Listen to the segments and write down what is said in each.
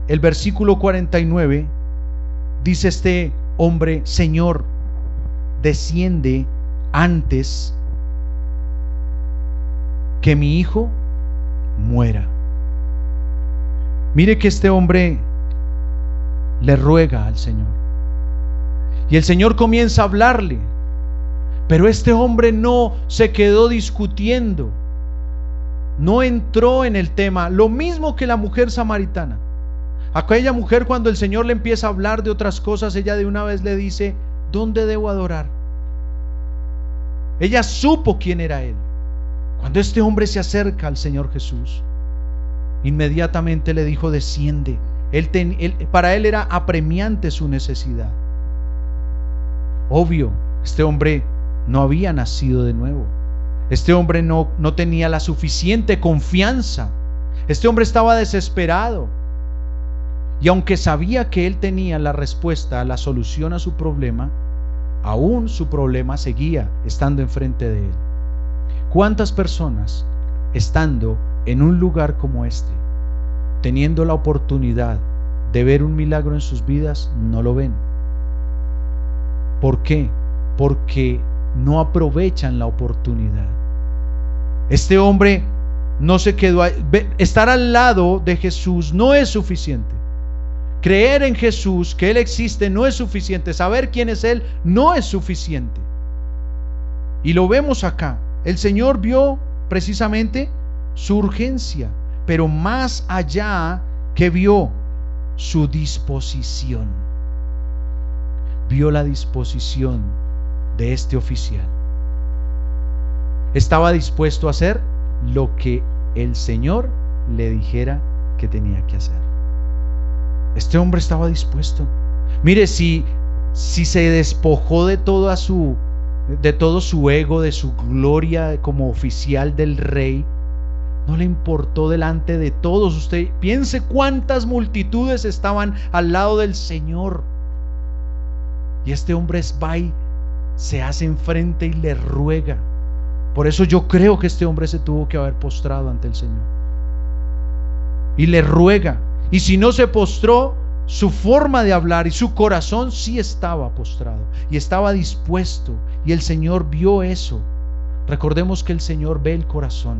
el versículo 49, dice este hombre: Señor, desciende antes que mi hijo muera. Mire que este hombre le ruega al Señor, y el Señor comienza a hablarle, pero este hombre no se quedó discutiendo, no entró en el tema. Lo mismo que la mujer samaritana. Aquella mujer, cuando el Señor le empieza a hablar de otras cosas, ella de una vez le dice: ¿dónde debo adorar? Ella supo quién era Él. Cuando este hombre se acerca al Señor Jesús, inmediatamente le dijo: desciende. Para él era apremiante su necesidad. Obvio, este hombre no había nacido de nuevo. Este hombre no tenía la suficiente confianza. Este hombre estaba desesperado. Y aunque sabía que él tenía la respuesta, la solución a su problema, aún su problema seguía estando enfrente de él. ¿Cuántas personas, estando en un lugar como este, teniendo la oportunidad de ver un milagro en sus vidas, no lo ven? ¿Por qué? Porque no aprovechan la oportunidad. Este hombre no se quedó ahí. Estar al lado de Jesús no es suficiente. Creer en Jesús, que Él existe, no es suficiente. Saber quién es Él no es suficiente. Y lo vemos acá. El Señor vio precisamente su urgencia, pero más allá que vio su disposición. Vio la disposición de este oficial. Estaba dispuesto a hacer lo que el Señor le dijera que tenía que hacer. Este hombre estaba dispuesto. Mire, si se despojó de todo su ego, de su gloria como oficial del rey, no le importó delante de todos. Usted piense cuántas multitudes estaban al lado del Señor. Y este hombre va y se hace enfrente y le ruega. Por eso yo creo que este hombre se tuvo que haber postrado ante el Señor. Y le ruega. Y si no se postró, su forma de hablar y su corazón sí estaba postrado y estaba dispuesto. Y el Señor vio eso. Recordemos que el Señor ve el corazón.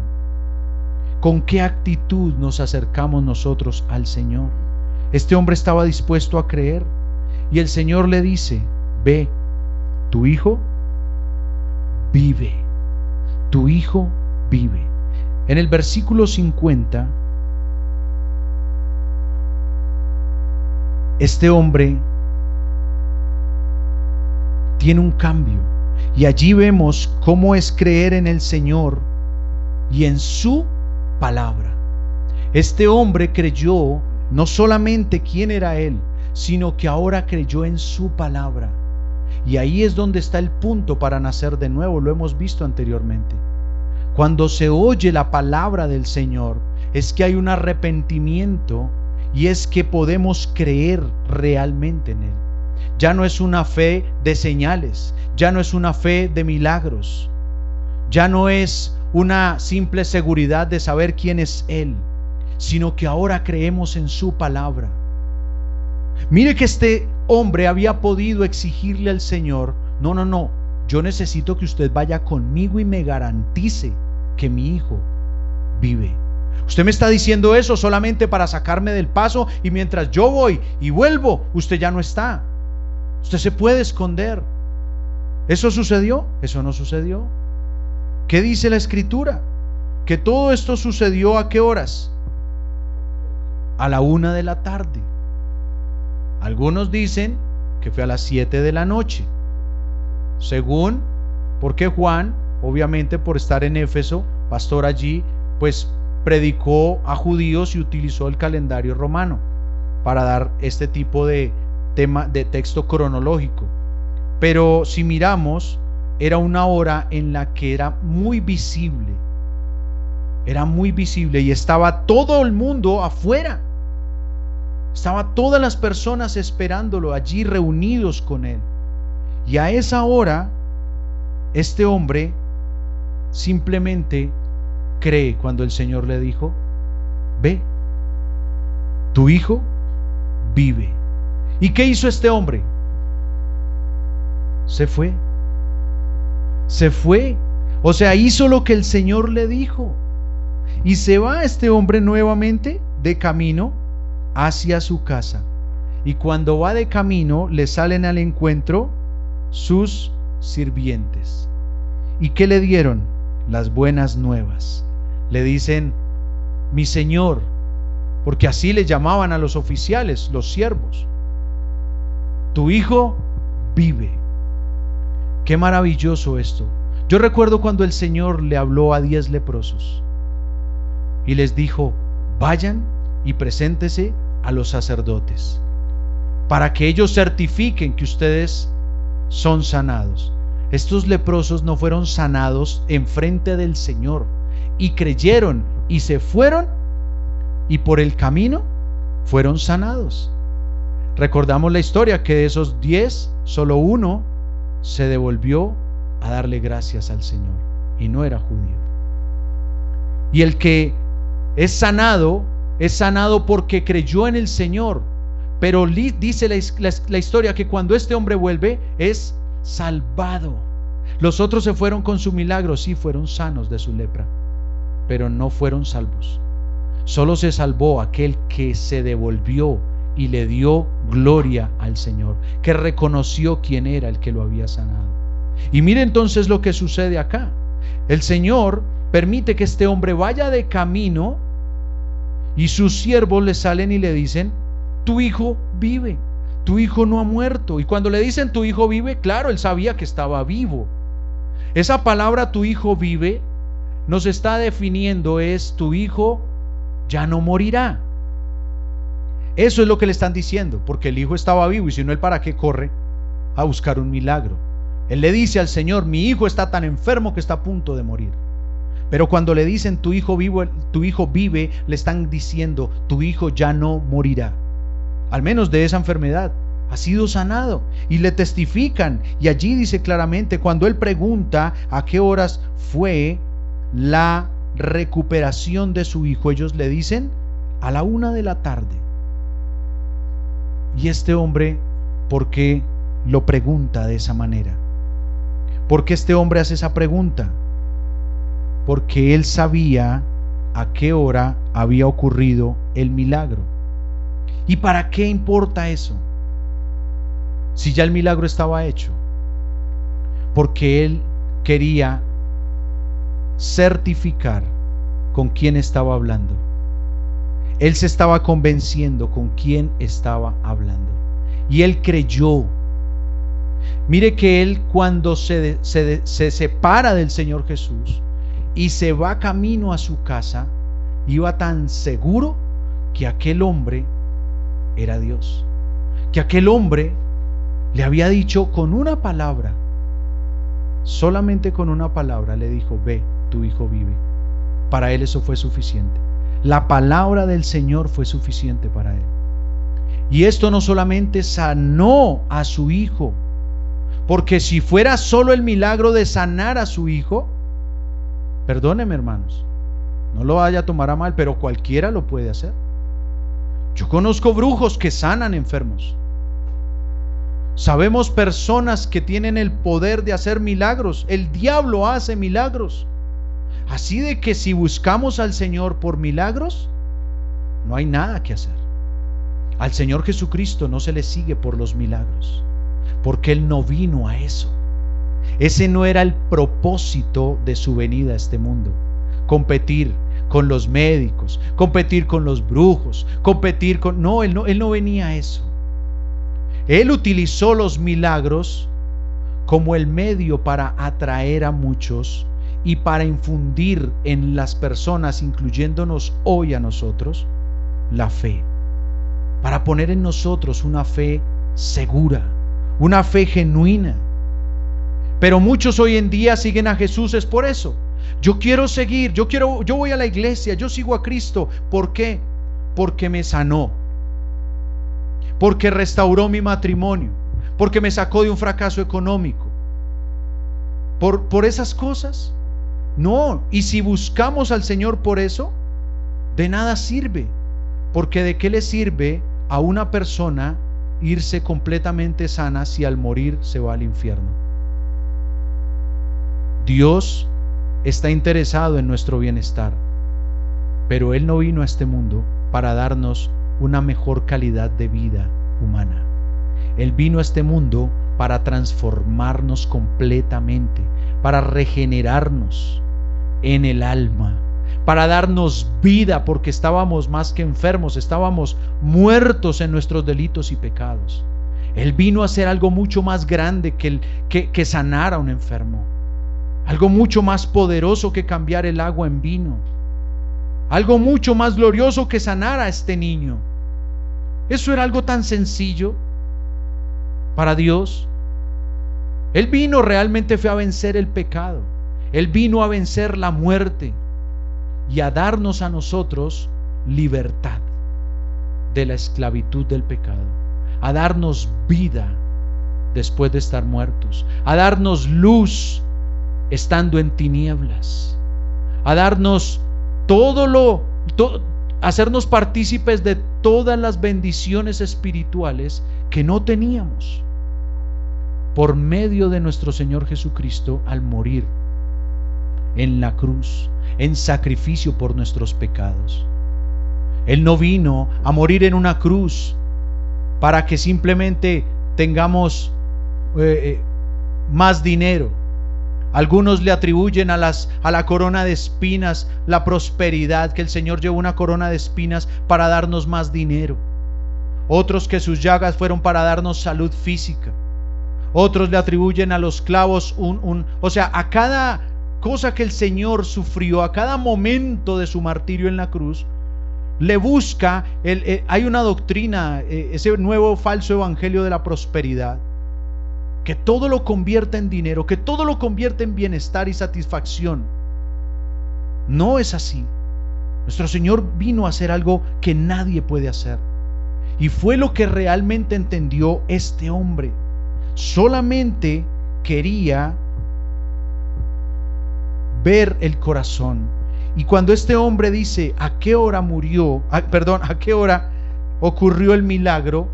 ¿Con qué actitud nos acercamos nosotros al Señor? Este hombre estaba dispuesto a creer. Y el Señor le dice: ve, tu hijo vive. Tu hijo vive. En el versículo 50, este hombre tiene un cambio. Y allí vemos cómo es creer en el Señor y en su palabra. Este hombre creyó no solamente quién era Él, sino que ahora creyó en su palabra. Y ahí es donde está el punto para nacer de nuevo. Lo hemos visto anteriormente. Cuando se oye la palabra del Señor, es que hay un arrepentimiento y es que podemos creer realmente en Él. Ya no es una fe de señales, ya no es una fe de milagros, ya no es una simple seguridad de saber quién es Él, sino que ahora creemos en su palabra. Mire que este hombre había podido exigirle al Señor: no, yo necesito que usted vaya conmigo y me garantice que mi hijo vive. Usted me está diciendo eso solamente para sacarme del paso, y mientras yo voy y vuelvo, usted ya no está. Usted se puede esconder. ¿Eso sucedió? Eso no sucedió. ¿Qué dice la Escritura? Que todo esto sucedió ¿a qué horas? A la 1 de la tarde. Algunos dicen que fue a las 7 de la noche. Según, porque Juan, obviamente por estar en Éfeso, pastor allí, pues predicó a judíos y utilizó el calendario romano para dar este tipo de tema, de texto cronológico. Pero si miramos, era una hora en la que era muy visible y estaba todo el mundo afuera. Estaban todas las personas esperándolo allí, reunidos con él. Y a esa hora, este hombre simplemente cree cuando el Señor le dijo: ve, tu hijo vive. ¿Y qué hizo este hombre? Se fue. Se fue. O sea, hizo lo que el Señor le dijo. Y se va este hombre nuevamente de camino hacia su casa. Y cuando va de camino, le salen al encuentro sus sirvientes. ¿Y qué le dieron? Las buenas nuevas. Le dicen: mi señor, porque así le llamaban a los oficiales, los siervos, tu hijo vive. Qué maravilloso esto. Yo recuerdo cuando el Señor le habló a 10 leprosos y les dijo: vayan y preséntese a los sacerdotes para que ellos certifiquen que ustedes son sanados. Estos leprosos no fueron sanados enfrente del Señor, y creyeron y se fueron, y por el camino fueron sanados. Recordamos la historia que de esos 10, solo uno se devolvió a darle gracias al Señor, y no era judío. Y el que es sanado porque creyó en el Señor. Pero dice la historia que cuando este hombre vuelve es salvado. Los otros se fueron con su milagro, sí, fueron sanos de su lepra, pero no fueron salvos. Solo se salvó aquel que se devolvió y le dio gloria al Señor, que reconoció quién era el que lo había sanado. Y mire entonces lo que sucede acá. El Señor permite que este hombre vaya de camino, y sus siervos le salen y le dicen: tu hijo vive, tu hijo no ha muerto. Y cuando le dicen tu hijo vive, claro, él sabía que estaba vivo. Esa palabra tu hijo vive nos está definiendo es: tu hijo ya no morirá. Eso es lo que le están diciendo, porque el hijo estaba vivo, y si no, él para qué corre a buscar un milagro. Él le dice al Señor: mi hijo está tan enfermo que está a punto de morir. Pero cuando le dicen tu hijo vive, le están diciendo: tu hijo ya no morirá, al menos de esa enfermedad, ha sido sanado. Y le testifican, y allí dice claramente, cuando él pregunta a qué horas fue la recuperación de su hijo, ellos le dicen: a la 1 de la tarde. Y este hombre, ¿por qué lo pregunta de esa manera? ¿Por qué este hombre hace esa pregunta? Porque él sabía a qué hora había ocurrido el milagro. ¿Y para qué importa eso? Si ya el milagro estaba hecho. Porque él quería certificar con quién estaba hablando. Él se estaba convenciendo con quién estaba hablando. Y él creyó. Mire que él, cuando se separa del Señor Jesús y se va camino a su casa, iba tan seguro que aquel hombre era Dios, que aquel hombre le había dicho con una palabra, solamente con una palabra le dijo: ve, tu hijo vive. Para él eso fue suficiente. La palabra del Señor fue suficiente para él. Y esto no solamente sanó a su hijo, porque si fuera solo el milagro de sanar a su hijo, perdónenme, hermanos, no lo vaya a tomar a mal, pero cualquiera lo puede hacer. Yo conozco brujos que sanan enfermos. Sabemos personas que tienen el poder de hacer milagros. El diablo hace milagros. Así de que si buscamos al Señor por milagros, no hay nada que hacer. Al Señor Jesucristo no se le sigue por los milagros, porque Él no vino a eso. Ese no era el propósito de su venida a este mundo. Competir con los médicos, competir con los brujos, competir con... No, él no venía a eso. Él utilizó los milagros como el medio para atraer a muchos y para infundir en las personas, incluyéndonos hoy a nosotros, la fe. Para poner en nosotros una fe segura, una fe genuina. Pero muchos hoy en día siguen a Jesús es por eso. Yo quiero seguir, yo voy a la iglesia, yo sigo a Cristo. ¿Por qué? Porque me sanó, porque restauró mi matrimonio, porque me sacó de un fracaso económico. ¿Por esas cosas? No. Y si buscamos al Señor por eso, de nada sirve, porque ¿de qué le sirve a una persona irse completamente sana si al morir se va al infierno. Dios está interesado en nuestro bienestar, pero Él no vino a este mundo para darnos una mejor calidad de vida humana. Él vino a este mundo para transformarnos completamente, para regenerarnos en el alma, para darnos vida, porque estábamos más que enfermos, estábamos muertos en nuestros delitos y pecados. Él vino a hacer algo mucho más grande que sanar a un enfermo, algo mucho más poderoso que cambiar el agua en vino, algo mucho más glorioso que sanar a este niño. Eso era algo tan sencillo para Dios. Él vino realmente fue a vencer el pecado. Él vino a vencer la muerte y a darnos a nosotros libertad de la esclavitud del pecado, a darnos vida después de estar muertos, a darnos luz estando en tinieblas, a darnos hacernos partícipes de todas las bendiciones espirituales que no teníamos por medio de nuestro Señor Jesucristo al morir en la cruz, en sacrificio por nuestros pecados. Él no vino a morir en una cruz para que simplemente tengamos más dinero. Algunos le atribuyen a la corona de espinas la prosperidad, que el Señor llevó una corona de espinas para darnos más dinero. Otros que sus llagas fueron para darnos salud física. Otros le atribuyen a los clavos o sea, a cada cosa que el Señor sufrió, a cada momento de su martirio en la cruz, le busca, hay una doctrina, ese nuevo falso evangelio de la prosperidad, que todo lo convierte en dinero, que todo lo convierte en bienestar y satisfacción. No es así. Nuestro Señor vino a hacer algo que nadie puede hacer, y fue lo que realmente entendió este hombre. Solamente quería ver el corazón. Y cuando este hombre dice ¿a qué hora a qué hora ocurrió el milagro?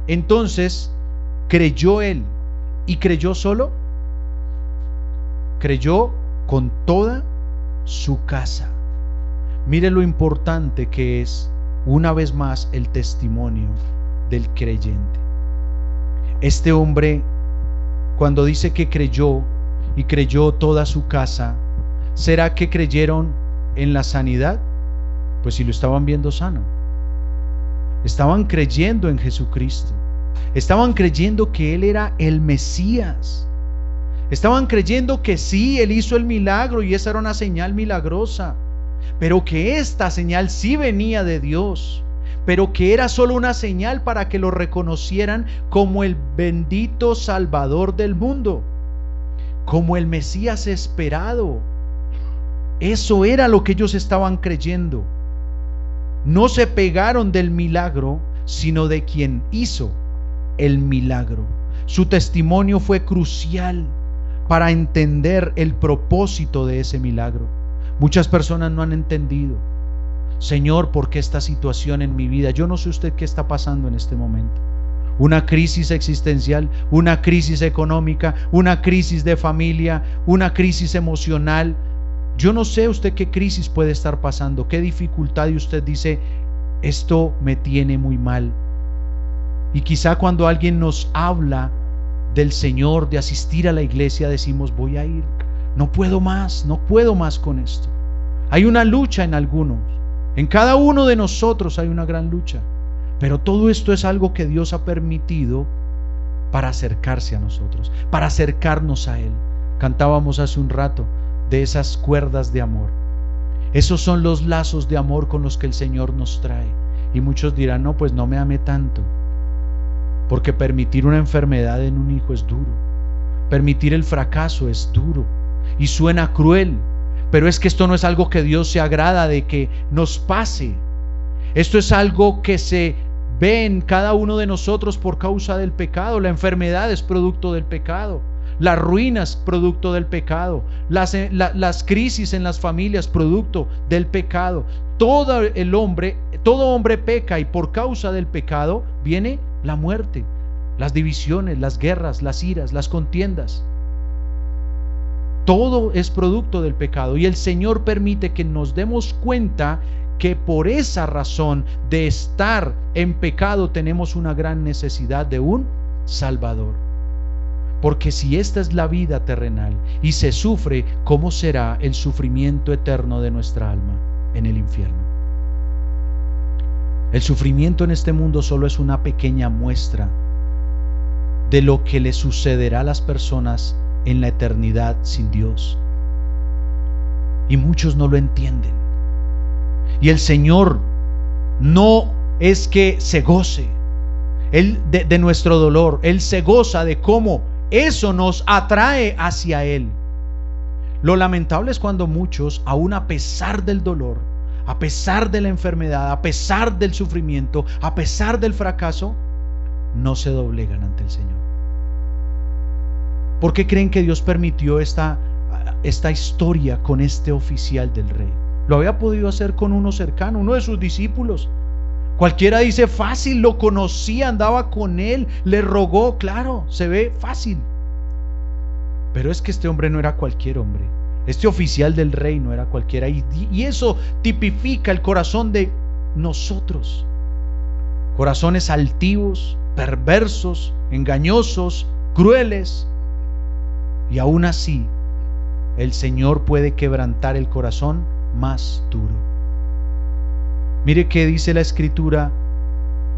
Entonces creyó él. ¿Y creyó solo? Creyó con toda su casa. Mire lo importante que es, una vez más, el testimonio del creyente. Este hombre, cuando dice que creyó y creyó toda su casa, ¿será que creyeron en la sanidad? Pues si lo estaban viendo sano. Estaban creyendo en Jesucristo. Estaban creyendo que Él era el Mesías. Estaban creyendo que sí, Él hizo el milagro y esa era una señal milagrosa, pero que esta señal sí venía de Dios, pero que era solo una señal para que lo reconocieran como el bendito Salvador del mundo, como el Mesías esperado. Eso era lo que ellos estaban creyendo. No se pegaron del milagro, sino de quien hizo el milagro. Su testimonio fue crucial para entender el propósito de ese milagro. Muchas personas no han entendido: Señor, ¿por qué esta situación en mi vida? Yo no sé usted qué está pasando en este momento. Una crisis existencial, una crisis económica, una crisis de familia, una crisis emocional. Yo no sé usted qué crisis puede estar pasando, qué dificultad, y usted dice: esto me tiene muy mal. Y quizá cuando alguien nos habla del Señor, de asistir a la iglesia, decimos: voy a ir, no puedo más con esto. Hay una lucha en algunos, en cada uno de nosotros hay una gran lucha, pero todo esto es algo que Dios ha permitido para acercarse a nosotros, para acercarnos a Él. Cantábamos hace un rato de esas cuerdas de amor. Esos son los lazos de amor con los que el Señor nos trae. Y muchos dirán: no, pues no me ame tanto, porque permitir una enfermedad en un hijo es duro, permitir el fracaso es duro y suena cruel, pero es que esto no es algo que Dios se agrada de que nos pase. Esto es algo que se ve en cada uno de nosotros por causa del pecado. La enfermedad es producto del pecado. las ruinas producto del pecado, las crisis en las familias producto del pecado. Todo hombre peca, y por causa del pecado viene la muerte, las divisiones, las guerras, las iras, las contiendas. Todo es producto del pecado, y el Señor permite que nos demos cuenta que por esa razón de estar en pecado tenemos una gran necesidad de un Salvador. Porque si esta es la vida terrenal y se sufre, ¿cómo será el sufrimiento eterno de nuestra alma en el infierno? El sufrimiento en este mundo solo es una pequeña muestra de lo que le sucederá a las personas en la eternidad sin Dios. Y muchos no lo entienden. Y el Señor no es que se goce de nuestro dolor. Él se goza de cómo eso nos atrae hacia Él. Lo lamentable es cuando muchos, aún a pesar del dolor, a pesar de la enfermedad, a pesar del sufrimiento, a pesar del fracaso, no se doblegan ante el Señor. ¿Por qué creen que Dios permitió esta historia con este oficial del rey? Lo había podido hacer con uno cercano, uno de sus discípulos. Cualquiera dice fácil, lo conocía, andaba con él, le rogó, claro, se ve fácil. Pero es que este hombre no era cualquier hombre. Este oficial del rey no era cualquiera. Y eso tipifica el corazón de nosotros. Corazones altivos, perversos, engañosos, crueles. Y aún así, el Señor puede quebrantar el corazón más duro. Mire que dice la Escritura: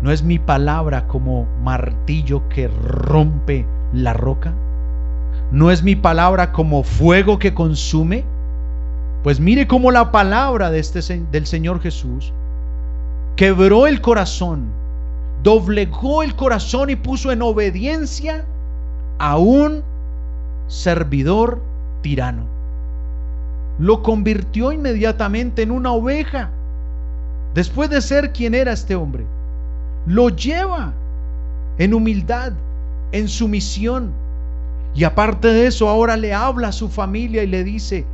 ¿no es mi palabra como martillo que rompe la roca? ¿No es mi palabra como fuego que consume? Pues mire cómo la palabra del Señor Jesús quebró el corazón, doblegó el corazón y puso en obediencia a un servidor tirano. Lo convirtió inmediatamente en una oveja. Después de ser quien era este hombre, lo lleva en humildad, en sumisión. Y aparte de eso, ahora le habla a su familia y le dice: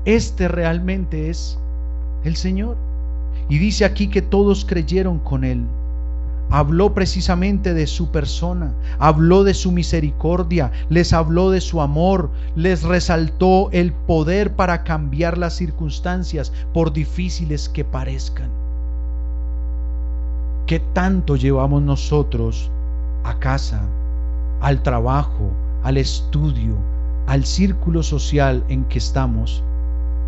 este realmente es el Señor. Y dice aquí que todos creyeron con él. Habló precisamente de su persona, habló de su misericordia, les habló de su amor, les resaltó el poder para cambiar las circunstancias, por difíciles que parezcan. ¿Qué tanto llevamos nosotros a casa, al trabajo, al estudio, al círculo social en que estamos?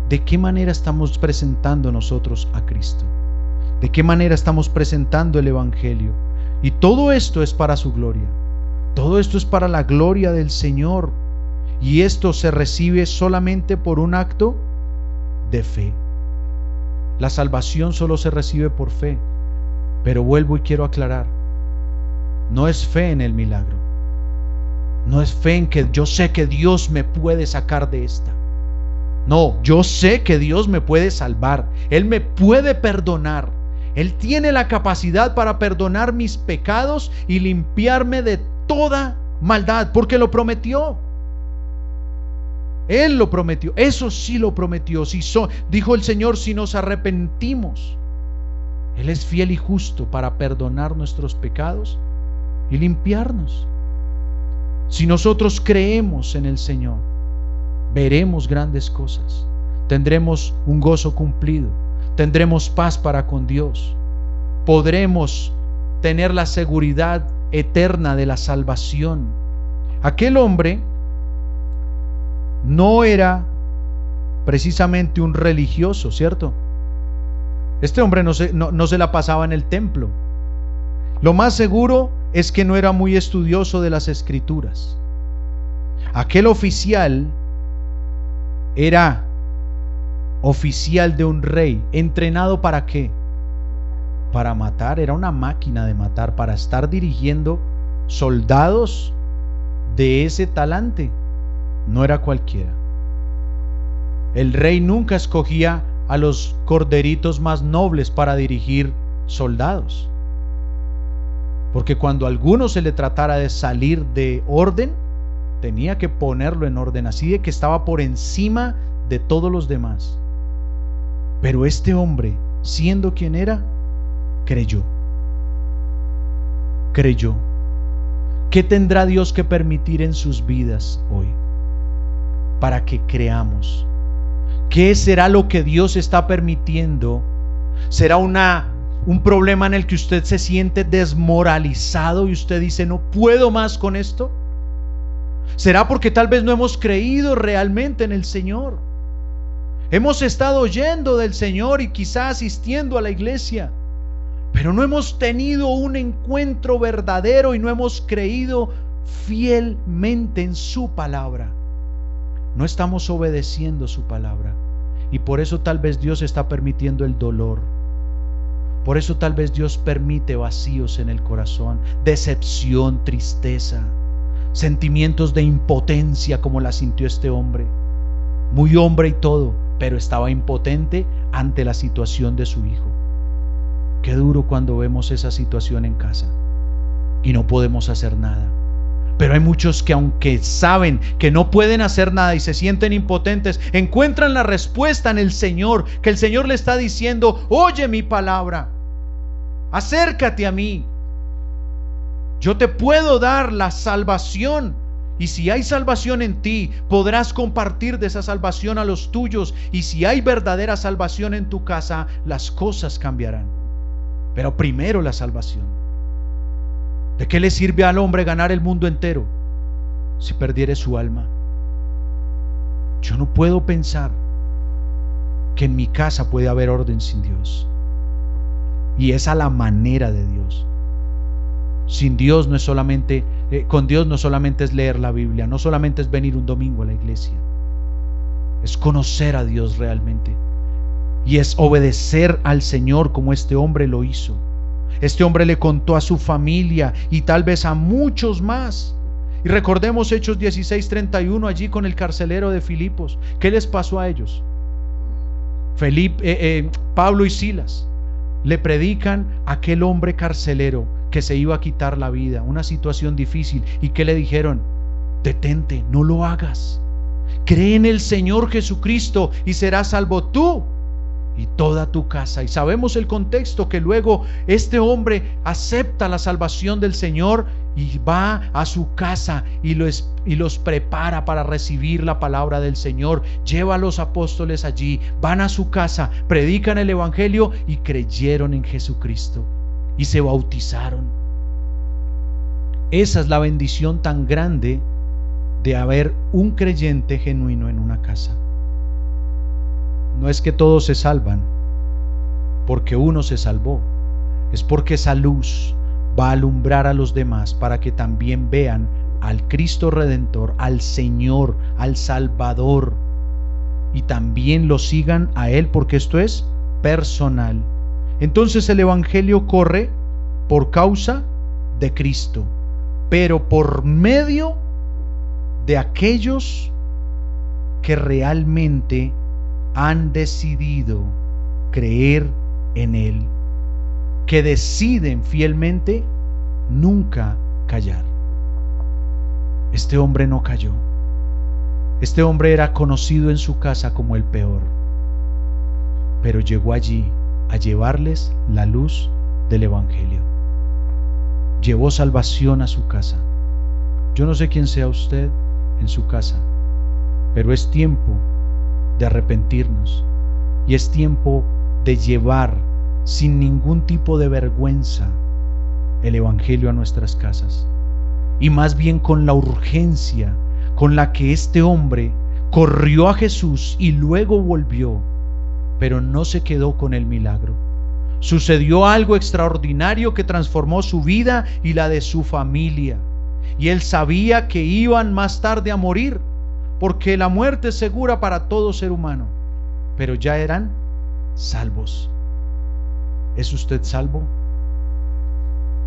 ¿De qué manera estamos presentando nosotros a Cristo? ¿De qué manera estamos presentando el Evangelio? Y todo esto es para su gloria. Todo esto es para la gloria del Señor. Y esto se recibe solamente por un acto de fe. La salvación solo se recibe por fe. Pero vuelvo y quiero aclarar: no es fe en el milagro. No es fe en que yo sé que Dios me puede sacar de esta. No, yo sé que Dios me puede salvar. Él me puede perdonar. Él tiene la capacidad para perdonar mis pecados y limpiarme de toda maldad, porque lo prometió. Él lo prometió, eso sí lo prometió. Dijo el Señor: si nos arrepentimos, Él es fiel y justo para perdonar nuestros pecados y limpiarnos. Si nosotros creemos en el Señor, veremos grandes cosas, tendremos un gozo cumplido, tendremos paz para con Dios, podremos tener la seguridad eterna de la salvación. Aquel hombre no era precisamente un religioso, ¿cierto? Este hombre no se la pasaba en el templo. Lo más seguro es que no era muy estudioso de las Escrituras. Aquel oficial era oficial de un rey. ¿Entrenado para qué? Para matar. Era una máquina de matar, para estar dirigiendo soldados de ese talante. No era cualquiera. El rey nunca escogía a los corderitos más nobles para dirigir soldados, porque cuando a alguno se le tratara de salir de orden, tenía que ponerlo en orden, así de que estaba por encima de todos los demás. Pero este hombre, siendo quien era, creyó. Creyó. ¿Qué tendrá Dios que permitir en sus vidas hoy para que creamos? ¿Qué será lo que Dios está permitiendo? ¿Será un problema en el que usted se siente desmoralizado y usted dice, no puedo más con esto? ¿Será porque tal vez no hemos creído realmente en el Señor? Hemos estado oyendo del Señor y quizás asistiendo a la iglesia, pero no hemos tenido un encuentro verdadero y no hemos creído fielmente en su palabra. No estamos obedeciendo su palabra y por eso tal vez Dios está permitiendo el dolor. Por eso tal vez Dios permite vacíos en el corazón, decepción, tristeza, sentimientos de impotencia como la sintió este hombre. Muy hombre y todo, pero estaba impotente ante la situación de su hijo. Qué duro cuando vemos esa situación en casa y no podemos hacer nada. Pero hay muchos que aunque saben que no pueden hacer nada y se sienten impotentes, encuentran la respuesta en el Señor, que el Señor le está diciendo, oye mi palabra, acércate a mí, yo te puedo dar la salvación. Y si hay salvación en ti, podrás compartir de esa salvación a los tuyos. Y si hay verdadera salvación en tu casa, las cosas cambiarán. Pero primero la salvación. ¿De qué le sirve al hombre ganar el mundo entero si perdiere su alma? Yo no puedo pensar que en mi casa puede haber orden sin Dios. Y es a la manera de Dios. Sin Dios no es solamente, con Dios no solamente es leer la Biblia, no solamente es venir un domingo a la iglesia, es conocer a Dios realmente y es obedecer al Señor como este hombre lo hizo. Este hombre le contó a su familia y tal vez a muchos más. Y recordemos Hechos 16:31 allí con el carcelero de Filipos. ¿Qué les pasó a ellos? Pablo y Silas le predican a aquel hombre carcelero que se iba a quitar la vida, una situación difícil. ¿Y qué le dijeron? Detente, no lo hagas. Cree en el Señor Jesucristo y serás salvo tú y toda tu casa. Y sabemos el contexto, que luego este hombre acepta la salvación del Señor y va a su casa y los prepara para recibir la palabra del Señor. Lleva a los apóstoles allí, van a su casa, predican el evangelio y creyeron en Jesucristo y se bautizaron. Esa es la bendición tan grande de haber un creyente genuino en una casa. No es que todos se salvan porque uno se salvó, es porque esa luz va a alumbrar a los demás para que también vean al Cristo Redentor, al Señor, al Salvador, y también lo sigan a Él, porque esto es personal. Entonces el evangelio corre por causa de Cristo, pero por medio de aquellos que realmente han decidido creer en Él, que deciden fielmente nunca callar. Este hombre no cayó. Este hombre era conocido en su casa como el peor, pero llegó allí a llevarles la luz del evangelio. Llevó salvación a su casa. Yo no sé quién sea usted en su casa, pero es tiempo de arrepentirnos y es tiempo de llevar sin ningún tipo de vergüenza el evangelio a nuestras casas, y más bien con la urgencia con la que este hombre corrió a Jesús y luego volvió, pero no se quedó con el milagro. Sucedió algo extraordinario que transformó su vida y la de su familia, y él sabía que iban más tarde a morir, porque la muerte es segura para todo ser humano, pero ya eran salvos. ¿Es usted salvo?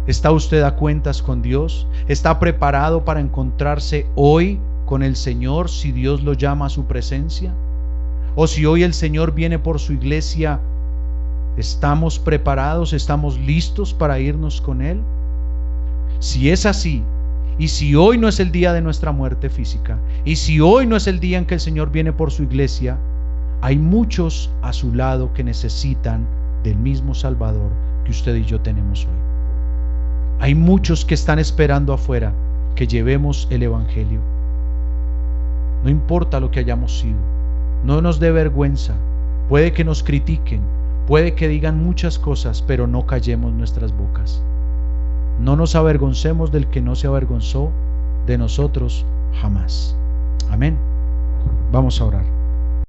¿Está usted a cuentas con Dios? ¿Está preparado para encontrarse hoy con el Señor si Dios lo llama a su presencia? ¿O si hoy el Señor viene por su iglesia, estamos preparados, estamos listos para irnos con Él? Si es así, Y si hoy no es el día de nuestra muerte física, y si hoy no es el día en que el Señor viene por su iglesia, hay muchos a su lado que necesitan del mismo Salvador que usted y yo tenemos hoy. Hay muchos que están esperando afuera que llevemos el Evangelio. No importa lo que hayamos sido, no nos dé vergüenza. Puede que nos critiquen, puede que digan muchas cosas, pero no callemos nuestras bocas. No nos avergoncemos del que no se avergonzó de nosotros jamás. Amén. Vamos a orar.